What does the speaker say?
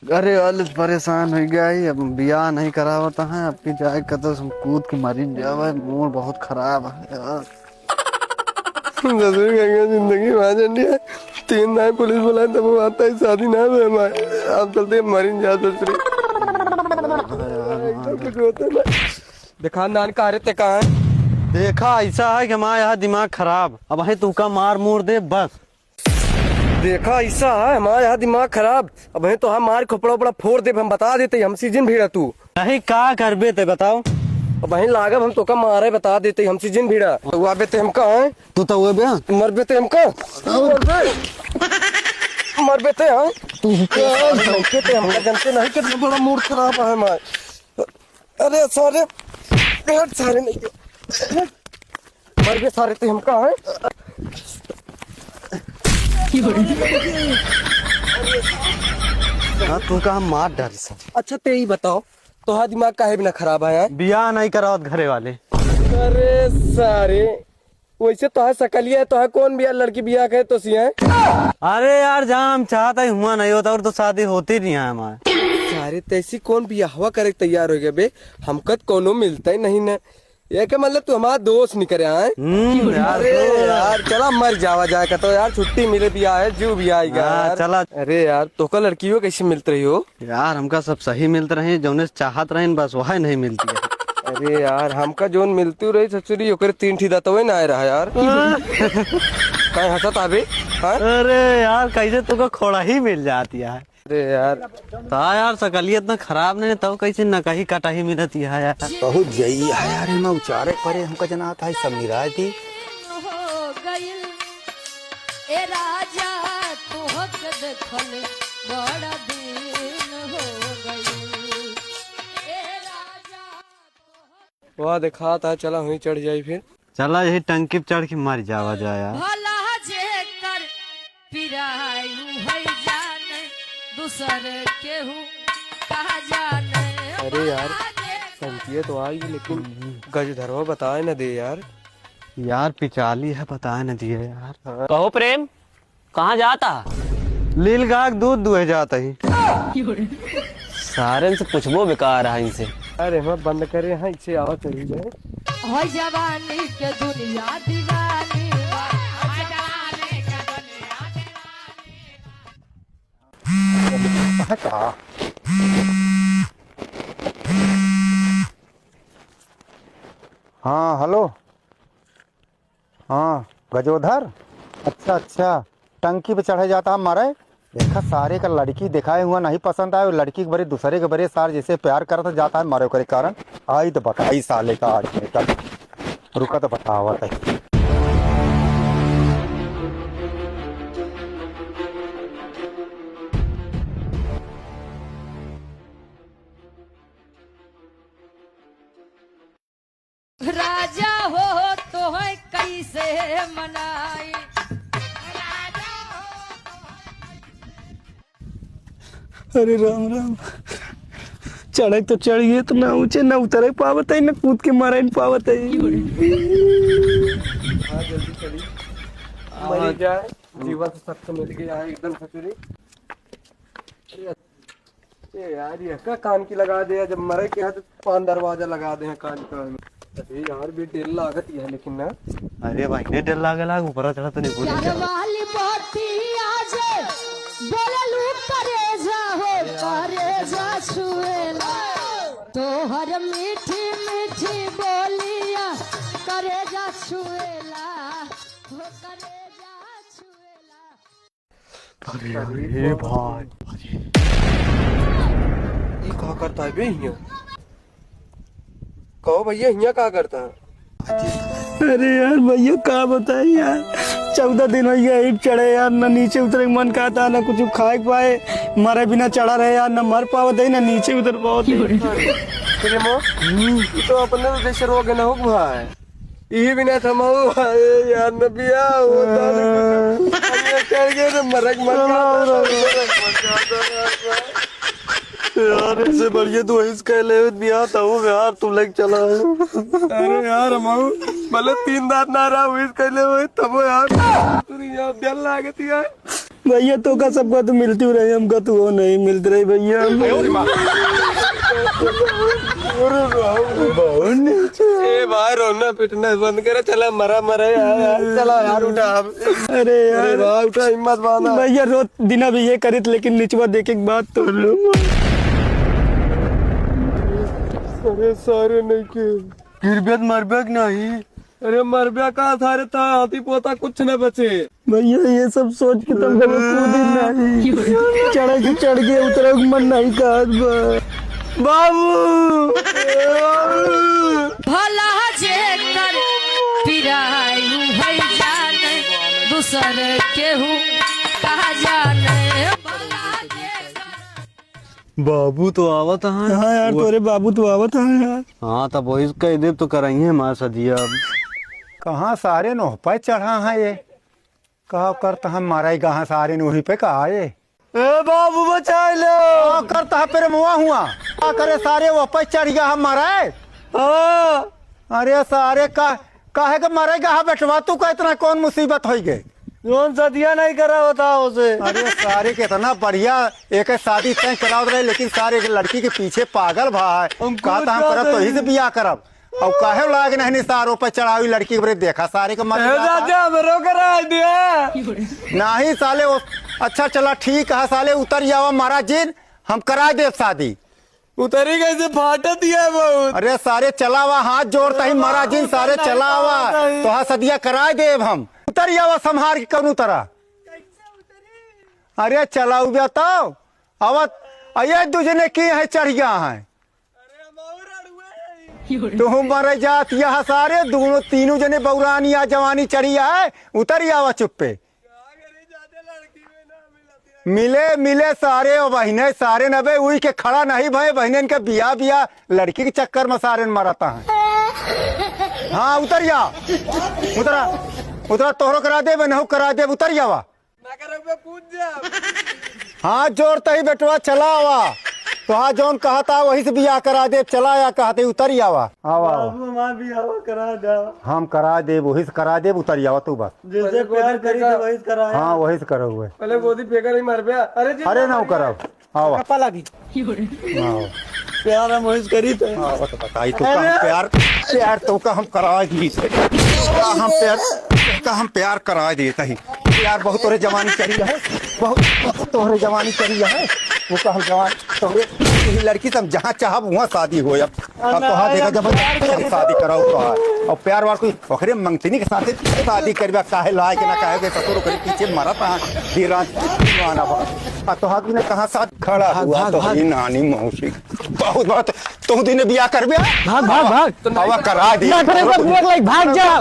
अरे वाले परेशान हो गया ही, अब ब्याह नहीं करावता है। अब की जाए कतो कूद के मरी जावे, मूड बहुत खराब है यार। ससुर कहेंगे जिंदगी वहां चली है। 3 दिन पुलिस बुलाए तब वो आता है, शादी ना हुए हमारे। आप चलते मरीन जा ससुरी। कुछ होता ना। दिखा नान कहा रहते कहाँ है? देखा ऐसा है कि हमारा यहाँ दिमाग खराब, अब है तू का मार मूर दे बस। देखा ऐसा है हमारा यहाँ दिमाग खराब। अब है तो हम मार कपड़ा उपड़ा फोड़ दे, हम बता देते हम सीजन भीड़ा तू। नहीं का करबे ते बताओ। अब वहीं लागब हम तो का मारे बता देते हम सीजन भीड़ा। तो आबे ते हम कहाँ है? तू तो हुए बे मरबे ते हम कहाँ? मरबे ते हैं तू के ते हमका जनते नहीं कितना बड़ा मूड खराब है हमारा। अरे सारे हट सारे नहीं मरबे सारे ते हम कहाँ है? हाँ, तू का हम मार डाल सब। अच्छा ते ही बताओ तो दिमाग काहे बिना खराब है यार? ब्याह नहीं करावत घरे वाले। अरे सारे वैसे तो है सकलिया है, तो है कौन बिया लड़की बिया कहे तो सी है। अरे यार जहाँ हम चाहता ही हुआ नहीं होता और तो शादी होती नहीं है हमारे। सारे तैसी कौन बिया हवा करे तैयार हो गए बे? हमका कोनो मिलता ही नहीं ना। ये क्या मतलब तू हमारा दोस्त नहीं करे आए? यार अरे यार चला मर जावा जाए का तो यार छुट्टी मिले भी आए जीव भी आएगा हाँ, यार। चला। अरे यार तो का लड़की हो कैसे मिलते रही हो? यार हमका सब सही मिलते रहे, जौने चाहत रहे बस वह नहीं मिलती है। अरे यार हमका जोन मिलती रही ससुरी ओकरे 3 ठी दतवे ना आए रहा यार। कहीं हंसत आबे? हाँ? अरे यार कैसे तुका खोड़ा ही मिल जाती है। अरे यार ता यार सकलियत इतना खराब नहीं तब कैसे न कहीं कटा ही मिलती है यार। बहुत जई है यार, हम उचारे परे हमका जना था सब निराय थी। हो गइल ए राजा तू हक देखल बड़ा दिन हो गइल ए राजा वहाँ देखा था, चला वहीं चढ़ जाई फिर। चला यही टंकी पे चढ़ के मर जावा जाया। भला जे कर पिरायु है जाने दूसर केहू कहा जाने। अरे यार संतिया तो आएगी लेकिन गजधरवा बताए न दे यार। यार पिचाली है बता न दिए यार। कहो प्रेम, कहाँ जाता? लील गाग दूध दुहे जाता ही। सारे से पूछबो बेकार है इनसे। अरे हम बंद करे हैं इसे आओ चली जाए। हो जवानी के दुनिया दीवानी हाँ हेलो। हाँ गजोधर, अच्छा अच्छा टंकी पे चढ़े जाता हम मारे। देखा सारे का लड़की दिखाए हुआ नहीं पसंद आए, लड़की के बड़े दूसरे के बड़े सार जैसे प्यार करता जाता है मारे करे कारण। आई तो बताई साले का आज में तक रुका तो बतावत है। राजा हो तो है कैसे मनाई। अरे राम राम, चढ़े तो चढ़िए तो ना ऊंचे ना उतरे पावत है, ना कूद के मारे न पावत है। हाँ जल्दी चली मरी जाए, जीवन से सबको मिल गया है एकदम ससुरी। ये यार ये का कान की लगा दे, जब मरे के है तो 5 दरवाजा लगा दे हैं कान का। अरे यार भी दिल लागत है लेकिन ना। अरे भाई ने डर लागे ऊपर चढ़ा तो नहीं बोले। प्यार वाली बाती आज बोले लू करेजा हो करेजा छुएला तो हर मीठी मीठी बोलिया करेजा छुएला हो करेजा छुएला। अरे भाई ये क्या करता है बे हिया? कहो भैया हिया क्या करता है? अरे यार भैया क्या बताए यार, 14 दिन हो गया ईट चढ़े यार, ना नीचे उतरे का मन कहता ना कुछ खाए पाए, मरे बिना चढ़ा रहे यार, ना मर पावत है ना नीचे उतर पावत है। तो अपने जैसे रोग ना हो भाई यही बिना थमाओ यार नबिया होता चढ़ गए तो मरक यार इससे बढ़िया तू इसका ले बिया था वो यार तू लेके चला। अरे यार हम भले 3 दांत ना रहा हुई इसका ले तब यार यार दिल लागत यार भैया तो का सबका तो मिलती हो रही, हमका तो वो नहीं मिलती रही भैया। ए भाई रोना पिटना बंद करे, चला मरा मरा यार, चला यार उठा। अरे यार भाई उठा, हिम्मत बांधा भैया रोज दिना भी ये करित, लेकिन निचवा देखे के बात तो लो। अरे सारे नहीं के गिरबेत मरबेक नहीं। अरे मरबिया का सारे था, हाथी पोता कुछ न बचे। भैया ये सब सोच के तुम कूद नहीं, चढ़ के उतरे मन नहीं का। बाबू भला जे कर पिरायु है जाने, दूसर केहू कहा जाने। भला जे कर बाबू तो आवत है। हाँ यार तोरे बाबू तो आवत है यार। हाँ तब वही कह दे तो कराई है माँ सदिया। कहाँ सारे नोह पे चढ़ा है ये, कहा करता हम मारा कहाँ सारे नोही पे कहा ये। ए बाबू बचा लो। करता है फिर मुआ हुआ क्या करे, सारे वो पे चढ़ गया हम मारा। हाँ अरे सारे काहे के मारेगा हा बेटवा, तू का इतना कौन मुसीबत हो गई। कौन सदिया नहीं करा होता उसे। अरे सारे के इतना बढ़िया एक शादी तय कराओ रहे, लेकिन सारे के लड़की के पीछे पागल भाई कहा था हम करब तो ही से बियाह करब, और काहे लाग नहीं निसारों पे चढ़ावी लड़की के देखा सारे के मर नहीं साले वो। अच्छा चला ठीक है साले, उतर जाओ महाराज जी, हम करा दे शादी। उतरी कैसे फाटा दिया बहुत। अरे सारे चलावा, हाथ जोड़ता ही महाराज जी, सारे चलावा तो हाँ सदिया करा देव हम। उतर जावा संहार के कौन उतरा। अरे चलाऊ गया तो आवत अये दूजने की है चढ़ गया है, तुम मर जात यहाँ सारे दोनों तीनों जने बौरानी या जवानी चढ़ी है। उतर जावा चुप्पे, मिले मिले सारे और बहने सारे नबे उई के खड़ा नहीं भाई, बहने इनके बिया बिया लड़की के चक्कर में सारे मरता है। हाँ उतर जा, उतरा उतरा तोहरो करा दे नहु करा दे, उतर जावा। हाँ जोड़ता ही बेटवा चला आवा, तो हाँ जौन कहा था वही से बियाह करा दे, चला या कहते उतर जावा। आवा करा दो, हम करा दे वही से करा दे, उतर जावा तू बस। जैसे प्यार करी तो वही करा। हाँ वही से करो हुए। पहले गोदी फेंका नहीं मर गया। अरे ना करो आवा लगी आओ। प्यार हम वही करी तो। हाँ, तो बताई तो हम प्यार प्यार तो का हम करा दी, हम प्यार करा देता ही। प्यार बहुत तोरे जवानी करी है, बहुत तोहरे जवानी करी है, वो का हम जवान तोहरे लड़की सब जहाँ चाहब वहाँ शादी हो। अब तो हाँ देखा जब शादी कराओ तो और प्यार वार कोई ओकरे मंगतनी के साथ शादी करबा काहे लाए के ना काहे के ससुर ओकरे पीछे मरत हां धीराज दीवाना बा। तो हाथ ने कहां साथ खड़ा हुआ तो ही नानी मौसी बहुत बात तो दिन बियाह करबे। भाग भाग भाग हवा करा दी भाग जा।